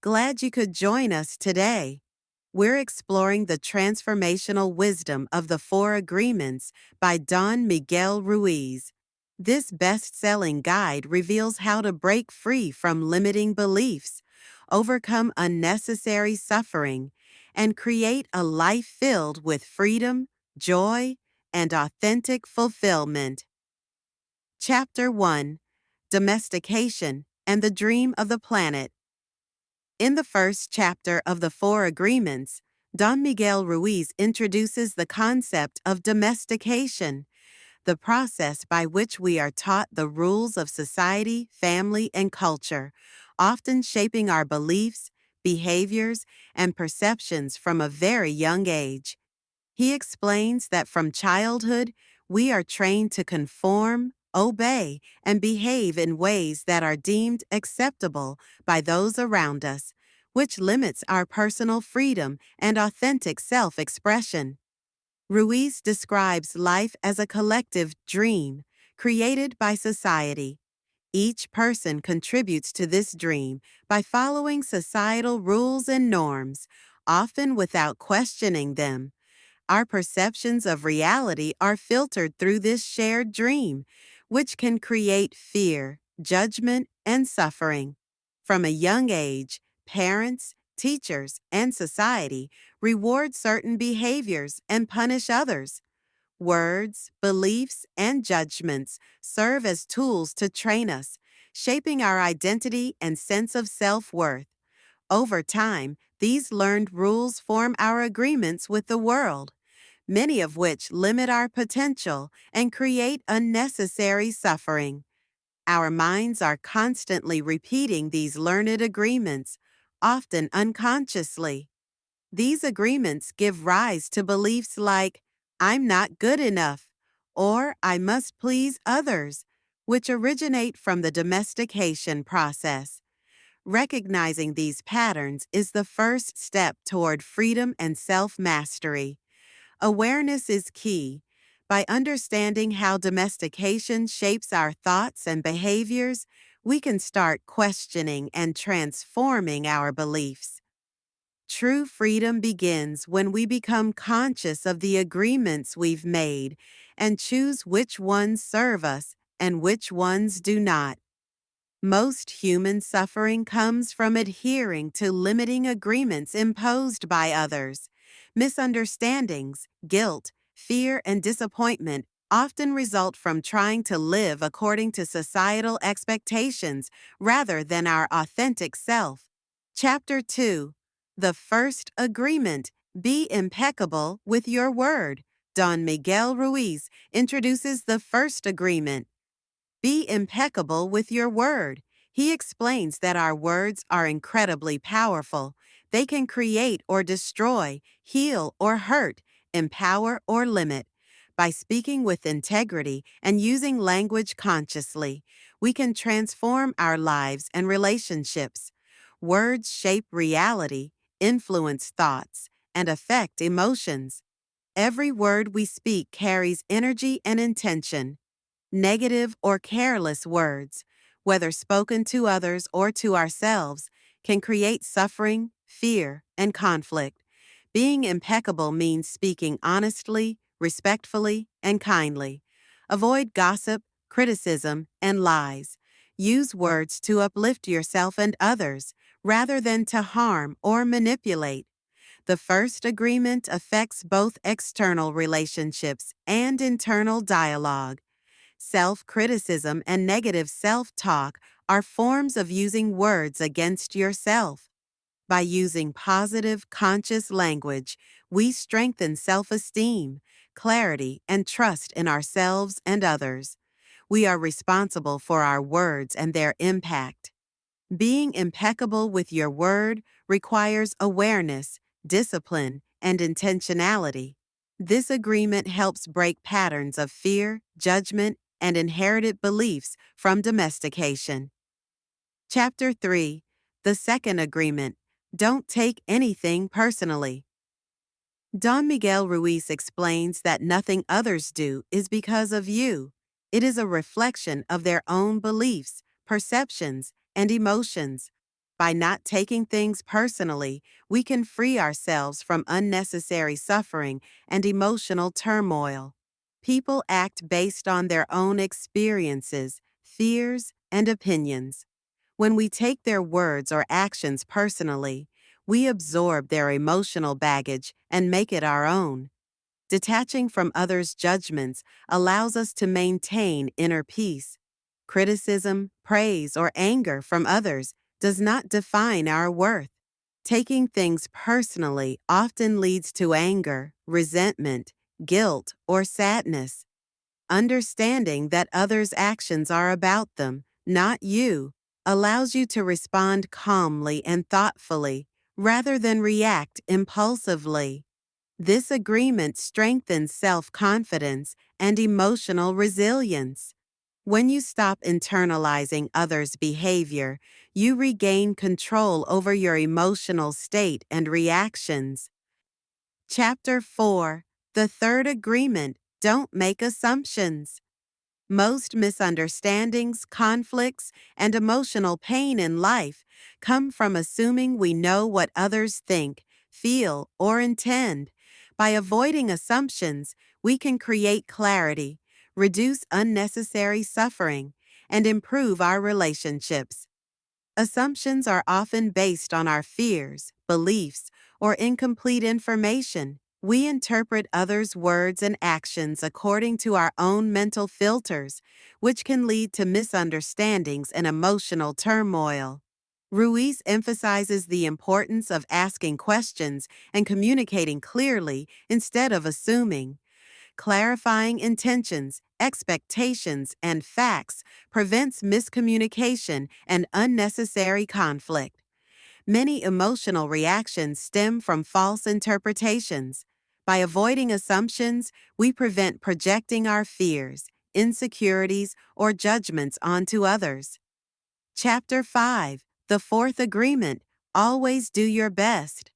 Glad you could join us today. We're exploring the transformational wisdom of the Four Agreements by Don Miguel Ruiz. This best selling guide reveals how to break free from limiting beliefs, overcome unnecessary suffering, and create a life filled with freedom, joy, and authentic fulfillment. Chapter 1: Domestication and the Dream of the Planet. In the first chapter of the Four Agreements, Don Miguel Ruiz introduces the concept of domestication, the process by which we are taught the rules of society, family, and culture, often shaping our beliefs, behaviors, and perceptions from a very young age. He explains that from childhood, we are trained to conform, obey, and behave in ways that are deemed acceptable by those around us, which limits our personal freedom and authentic self-expression. Ruiz describes life as a collective dream created by society. Each person contributes to this dream by following societal rules and norms, often without questioning them. Our perceptions of reality are filtered through this shared dream, which can create fear, judgment, and suffering. From a young age, parents, teachers, and society reward certain behaviors and punish others. Words, beliefs, and judgments serve as tools to train us, shaping our identity and sense of self-worth. Over time, these learned rules form our agreements with the world, many of which limit our potential and create unnecessary suffering. Our minds are constantly repeating these learned agreements, often unconsciously. These agreements give rise to beliefs like, "I'm not good enough," or "I must please others," which originate from the domestication process. Recognizing these patterns is the first step toward freedom and self-mastery. Awareness is key. By understanding how domestication shapes our thoughts and behaviors, we can start questioning and transforming our beliefs. True freedom begins when we become conscious of the agreements we've made and choose which ones serve us and which ones do not. Most human suffering comes from adhering to limiting agreements imposed by others. Misunderstandings, guilt, fear, and disappointment often result from trying to live according to societal expectations rather than our authentic self. Chapter 2: The First Agreement: Be impeccable with your word. Don Miguel Ruiz introduces the first agreement: be impeccable with your word. He explains that our words are incredibly powerful. They can create or destroy, heal or hurt, empower or limit. By speaking with integrity and using language consciously, we can transform our lives and relationships. Words shape reality, influence thoughts, and affect emotions. Every word we speak carries energy and intention. Negative or careless words, whether spoken to others or to ourselves, can create suffering, fear, and conflict. Being impeccable means speaking honestly, respectfully, and kindly. Avoid gossip, criticism, and lies. Use words to uplift yourself and others, rather than to harm or manipulate. The first agreement affects both external relationships and internal dialogue. Self-criticism and negative self-talk are forms of using words against yourself. By using positive, conscious language, we strengthen self-esteem, clarity, and trust in ourselves and others. We are responsible for our words and their impact. Being impeccable with your word requires awareness, discipline, and intentionality. This agreement helps break patterns of fear, judgment, and inherited beliefs from domestication. Chapter 3: The Second Agreement: Don't take anything personally. Don Miguel Ruiz explains that nothing others do is because of you. It is a reflection of their own beliefs, perceptions, and emotions. By not taking things personally, we can free ourselves from unnecessary suffering and emotional turmoil. People act based on their own experiences, fears, and opinions. When we take their words or actions personally, we absorb their emotional baggage and make it our own. Detaching from others' judgments allows us to maintain inner peace. Criticism, praise, or anger from others does not define our worth. Taking things personally often leads to anger, resentment, guilt, or sadness. Understanding that others' actions are about them, not you, allows you to respond calmly and thoughtfully rather than react impulsively. This agreement strengthens self-confidence and emotional resilience. When you stop internalizing others' behavior, you regain control over your emotional state and reactions. Chapter 4. The Third Agreement: Don't Make Assumptions. Most misunderstandings, conflicts, and emotional pain in life come from assuming we know what others think, feel, or intend. By avoiding assumptions, we can create clarity, reduce unnecessary suffering, and improve our relationships. Assumptions are often based on our fears, beliefs, or incomplete information. We interpret others' words and actions according to our own mental filters, which can lead to misunderstandings and emotional turmoil. Ruiz emphasizes the importance of asking questions and communicating clearly instead of assuming. Clarifying intentions, expectations, and facts prevents miscommunication and unnecessary conflict. Many emotional reactions stem from false interpretations. By avoiding assumptions, we prevent projecting our fears, insecurities, or judgments onto others. Chapter 5. The Fourth Agreement: Always Do Your Best.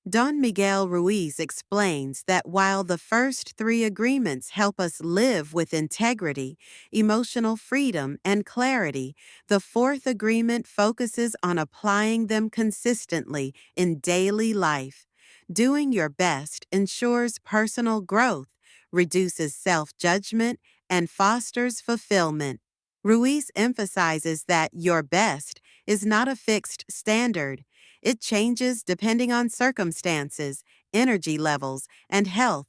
Don Miguel Ruiz explains that while the first three agreements help us live with integrity, emotional freedom, and clarity, the fourth agreement focuses on applying them consistently in daily life. Doing your best ensures personal growth, reduces self-judgment, and fosters fulfillment. Ruiz emphasizes that your best is not a fixed standard. It changes depending on circumstances, energy levels, and health.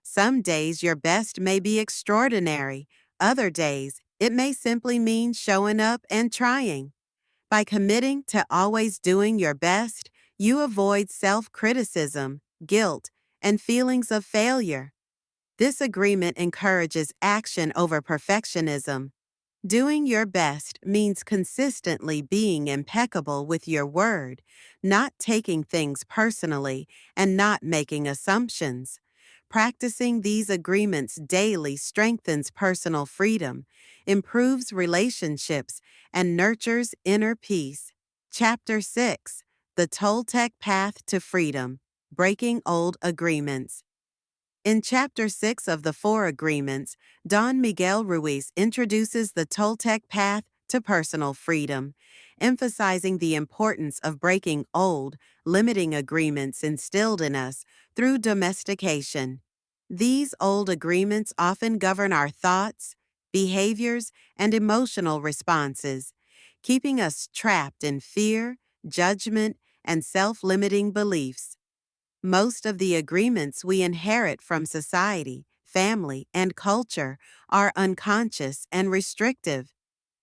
Some days your best may be extraordinary. Other days, it may simply mean showing up and trying. By committing to always doing your best, you avoid self-criticism, guilt, and feelings of failure. This agreement encourages action over perfectionism. Doing your best means consistently being impeccable with your word, not taking things personally, and not making assumptions. Practicing these agreements daily strengthens personal freedom, improves relationships, and nurtures inner peace. Chapter 6. The Toltec Path to Freedom: Breaking Old Agreements. In Chapter 6 of the Four Agreements, Don Miguel Ruiz introduces the Toltec path to personal freedom, emphasizing the importance of breaking old, limiting agreements instilled in us through domestication. These old agreements often govern our thoughts, behaviors, and emotional responses, keeping us trapped in fear, judgment, and self-limiting beliefs. Most of the agreements we inherit from society, family, and culture are unconscious and restrictive.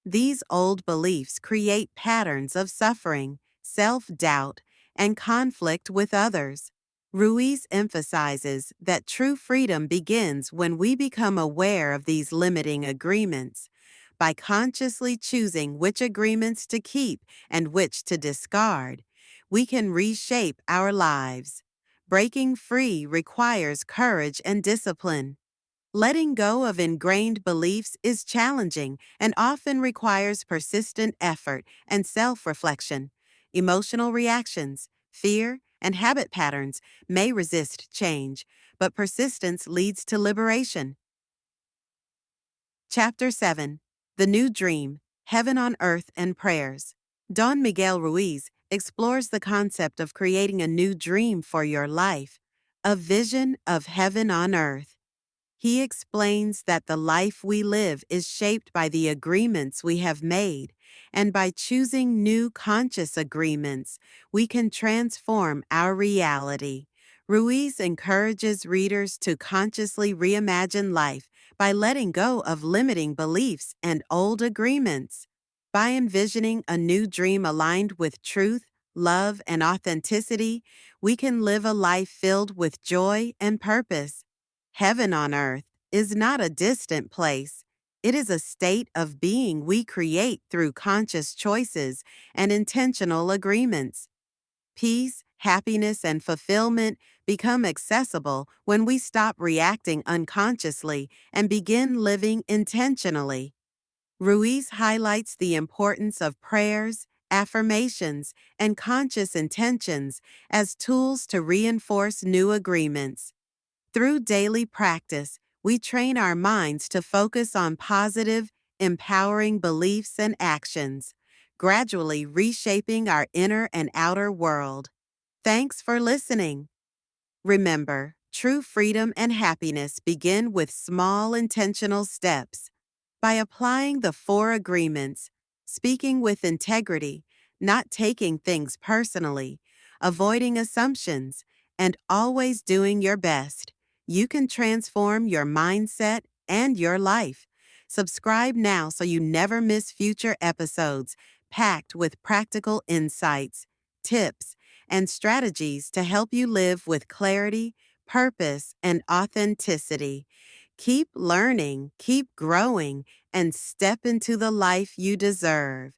These old beliefs create patterns of suffering, self-doubt, and conflict with others. Ruiz emphasizes that true freedom begins when we become aware of these limiting agreements. By consciously choosing which agreements to keep and which to discard, we can reshape our lives. Breaking free requires courage and discipline. Letting go of ingrained beliefs is challenging and often requires persistent effort and self-reflection. Emotional reactions, fear, and habit patterns may resist change, but persistence leads to liberation. Chapter 7. The New Dream: Heaven on Earth and Prayers. Don Miguel Ruiz explores the concept of creating a new dream for your life, a vision of heaven on earth. He explains that the life we live is shaped by the agreements we have made, and by choosing new conscious agreements, we can transform our reality. Ruiz encourages readers to consciously reimagine life by letting go of limiting beliefs and old agreements. By envisioning a new dream aligned with truth, love, and authenticity, we can live a life filled with joy and purpose. Heaven on earth is not a distant place. It is a state of being we create through conscious choices and intentional agreements. Peace, happiness, and fulfillment become accessible when we stop reacting unconsciously and begin living intentionally. Ruiz highlights the importance of prayers, affirmations, and conscious intentions as tools to reinforce new agreements. Through daily practice, we train our minds to focus on positive, empowering beliefs and actions, gradually reshaping our inner and outer world. Thanks for listening. Remember, true freedom and happiness begin with small intentional steps. By applying the four agreements, speaking with integrity, not taking things personally, avoiding assumptions, and always doing your best, you can transform your mindset and your life. Subscribe now so you never miss future episodes packed with practical insights, tips, and strategies to help you live with clarity, purpose, and authenticity. Keep learning, keep growing, and step into the life you deserve.